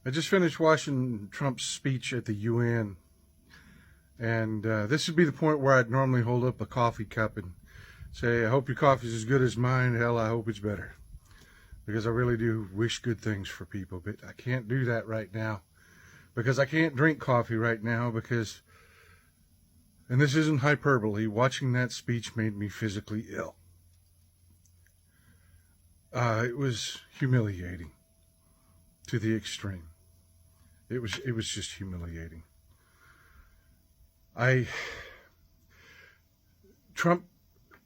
I just finished watching Trump's speech at the UN, and this would be the point where I'd normally hold up a coffee cup and say, I hope your coffee's as good as mine. Hell, I hope it's better. Because I really do wish good things for people, but I can't do that right now. Because I can't drink coffee right now because, and this isn't hyperbole, watching that speech made me physically ill. It was humiliating to the extreme. It was just humiliating. Trump,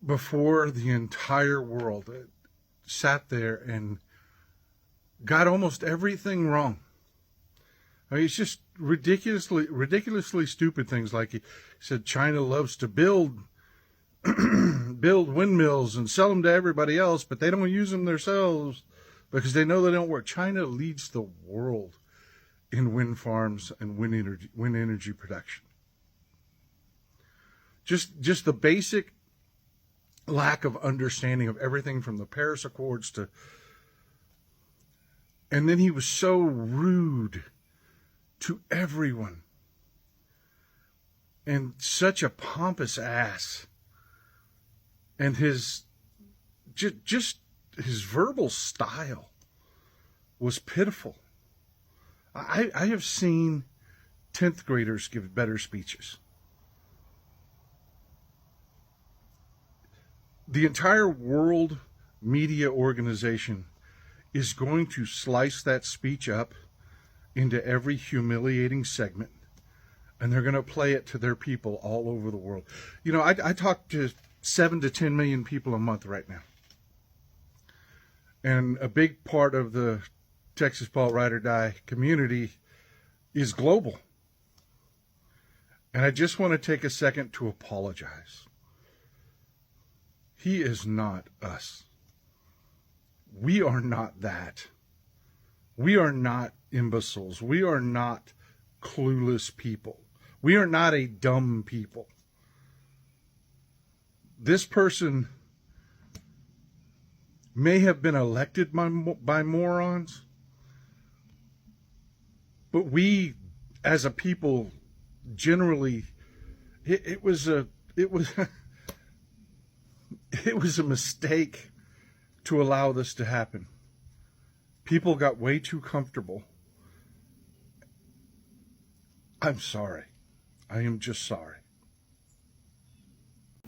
before the entire world, sat there and got almost everything wrong. I mean, it's just ridiculously stupid things, like he said China loves to build windmills and sell them to everybody else, but they don't use them themselves because they know they don't work. China leads the world in wind farms and wind energy production. Just the basic lack of understanding of everything from the Paris Accords to, and then he was so rude to everyone and such a pompous ass, and his just his verbal style was pitiful. I have seen 10th graders give better speeches. The entire World Media Organization is going to slice that speech up into every humiliating segment, and they're going to play it to their people all over the world. You know, I talk to 7 to 10 million people a month right now. And a big part of the Texas Paul Ride or Die community is global. And I just want to take a second to apologize. He is not us. We are not that. We are not imbeciles. We are not clueless people. We are not a dumb people. This person may have been elected by morons, but we, as a people, generally, it was a mistake to allow this to happen. People got way too comfortable. I'm sorry. I am just sorry.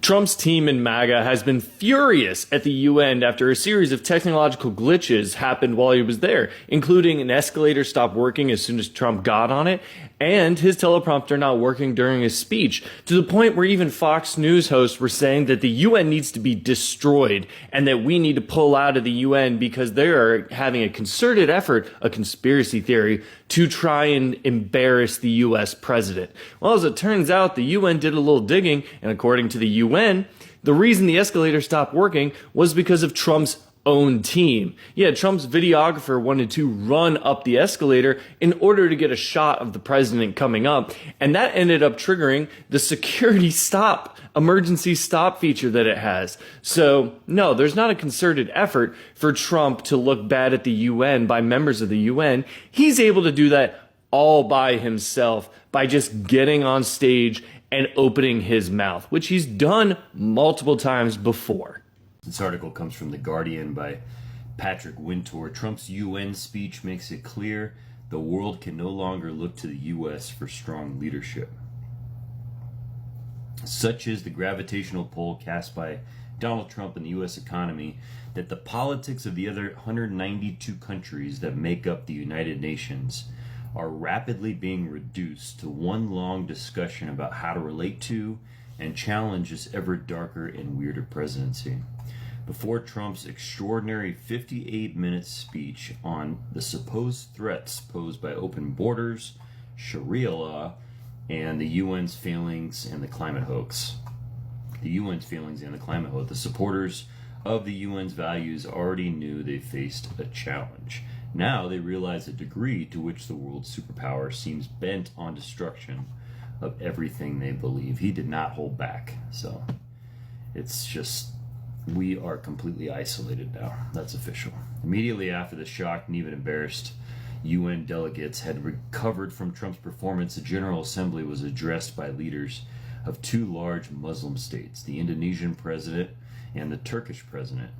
Trump's team in MAGA has been furious at the UN after a series of technological glitches happened while he was there, including an escalator stopped working as soon as Trump got on it, and his teleprompter not working during his speech, to the point where even Fox News hosts were saying that the UN needs to be destroyed and that we need to pull out of the UN because they are having a concerted effort, a conspiracy theory, to try and embarrass the US president. Well, as it turns out, the UN did a little digging, and according to the UN, the reason the escalator stopped working was because of Trump's own team. Yeah, Trump's videographer wanted to run up the escalator in order to get a shot of the president coming up, and that ended up triggering the security stop, emergency stop feature that it has. So, no, there's not a concerted effort for Trump to look bad at the UN by members of the UN. He's able to do that all by himself by just getting on stage and opening his mouth, which he's done multiple times before. This article comes from The Guardian by Patrick Wintour. Trump's UN speech makes it clear the world can no longer look to the U.S. for strong leadership. Such is the gravitational pull cast by Donald Trump in the U.S. economy that the politics of the other 192 countries that make up the United Nations are rapidly being reduced to one long discussion about how to relate to and challenge this ever darker and weirder presidency. Before Trump's extraordinary 58-minute speech on the supposed threats posed by open borders, Sharia law, and the UN's failings and the climate hoax. The supporters of the UN's values already knew they faced a challenge. Now they realize the degree to which the world's superpower seems bent on destruction of everything they believe. He did not hold back. So it's just, we are completely isolated now. That's official. Immediately after the shocked and even embarrassed UN delegates had recovered from Trump's performance, the General Assembly was addressed by leaders of two large Muslim states, the Indonesian president and the Turkish president.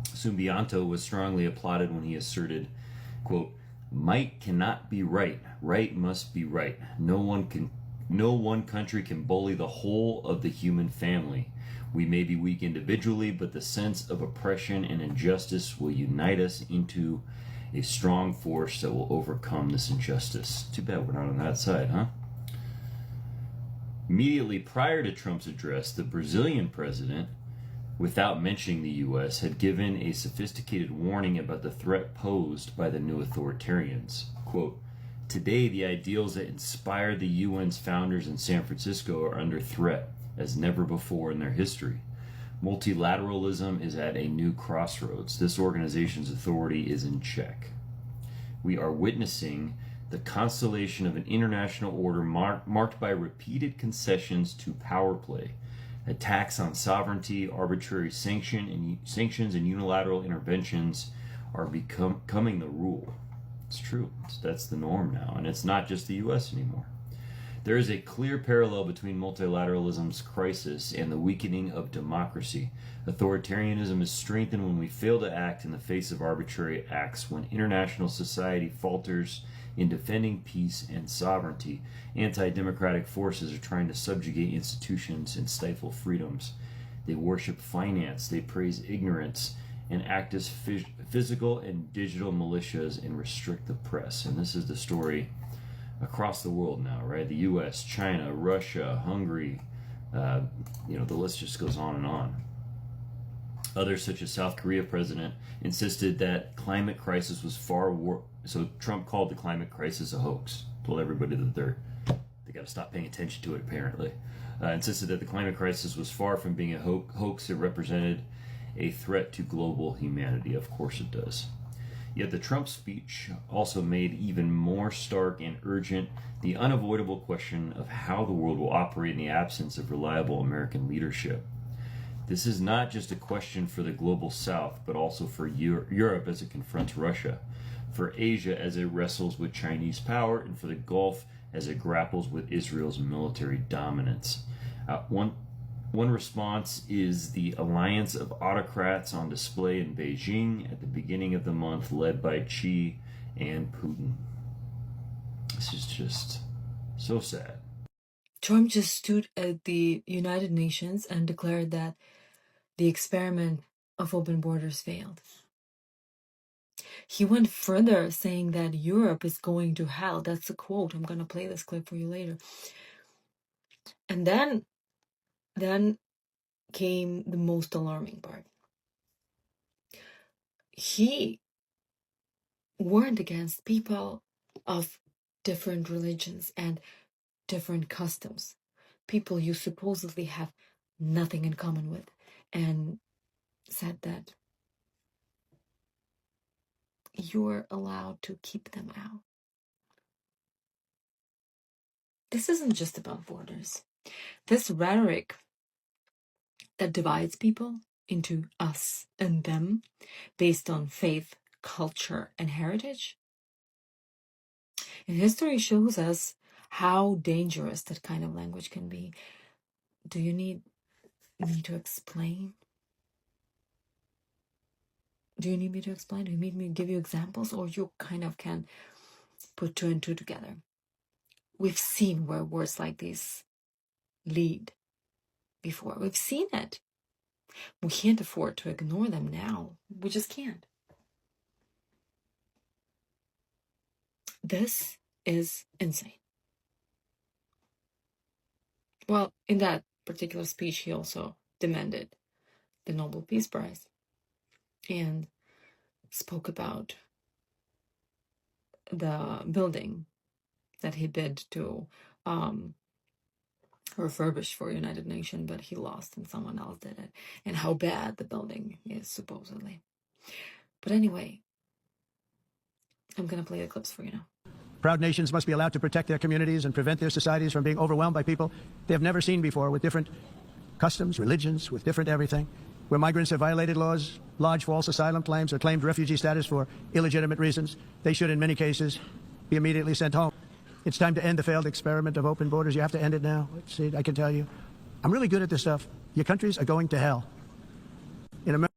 Subianto was strongly applauded when he asserted, quote, "Might cannot be right. Right must be right. No one country can bully the whole of the human family. We may be weak individually, but the sense of oppression and injustice will unite us into a strong force that will overcome this injustice." Too bad we're not on that side, huh? Immediately prior to Trump's address, the Brazilian president, without mentioning the U.S., had given a sophisticated warning about the threat posed by the new authoritarians. Quote, "Today, the ideals that inspired the UN's founders in San Francisco are under threat as never before in their history. Multilateralism is at a new crossroads. This organization's authority is in check. We are witnessing the constellation of an international order marked by repeated concessions to power play. Attacks on sovereignty, arbitrary sanctions, and unilateral interventions are becoming the rule." It's true. That's the norm now, and it's not just the U.S. anymore. There is a clear parallel between multilateralism's crisis and the weakening of democracy. Authoritarianism is strengthened when we fail to act in the face of arbitrary acts, when international society falters in defending peace and sovereignty. Anti-democratic forces are trying to subjugate institutions and stifle freedoms. They worship finance, they praise ignorance, and act as physical and digital militias and restrict the press. And this is the story across the world now, right? The US, China, Russia, Hungary, the list just goes on and on. Others, such as South Korea president, insisted that climate crisis was far worse. So Trump called the climate crisis a hoax. Told everybody that they got to stop paying attention to it. Apparently, insisted that the climate crisis was far from being a hoax. It represented a threat to global humanity. Of course, it does. Yet the Trump speech also made even more stark and urgent the unavoidable question of how the world will operate in the absence of reliable American leadership. This is not just a question for the global South, but also for Europe as it confronts Russia, for Asia as it wrestles with Chinese power, and for the Gulf as it grapples with Israel's military dominance. One response is the alliance of autocrats on display in Beijing at the beginning of the month, led by Xi and Putin. This is just so sad. Trump just stood at the United Nations and declared that the experiment of open borders failed. He went further, saying that Europe is going to hell. That's a quote. I'm going to play this clip for you later. And then came the most alarming part. He warned against people of different religions and different customs, people you supposedly have nothing in common with, and said that you're allowed to keep them out. This isn't just about borders. This rhetoric that divides people into us and them based on faith, culture, and heritage. And history shows us how dangerous that kind of language can be. Do you need me to explain? Do you need me to explain? Do you need me to give you examples? Or you kind of can put two and two together? We've seen where words like these lead before. We've seen it. We can't afford to ignore them now. We just can't. This is insane. Well, in that particular speech, he also demanded the Nobel Peace Prize and spoke about the building that he bid to refurbish for United Nations, but he lost and someone else did it, and how bad the building is supposedly. But anyway, I'm going to play the clips for you now. Proud nations must be allowed to protect their communities and prevent their societies from being overwhelmed by people they have never seen before with different customs, religions, with different everything. where migrants have violated laws, lodged false asylum claims, or claimed refugee status for illegitimate reasons. They should, in many cases, be immediately sent home. It's time to end the failed experiment of open borders. You have to end it now. See, I can tell you. I'm really good at this stuff. Your countries are going to hell. In America,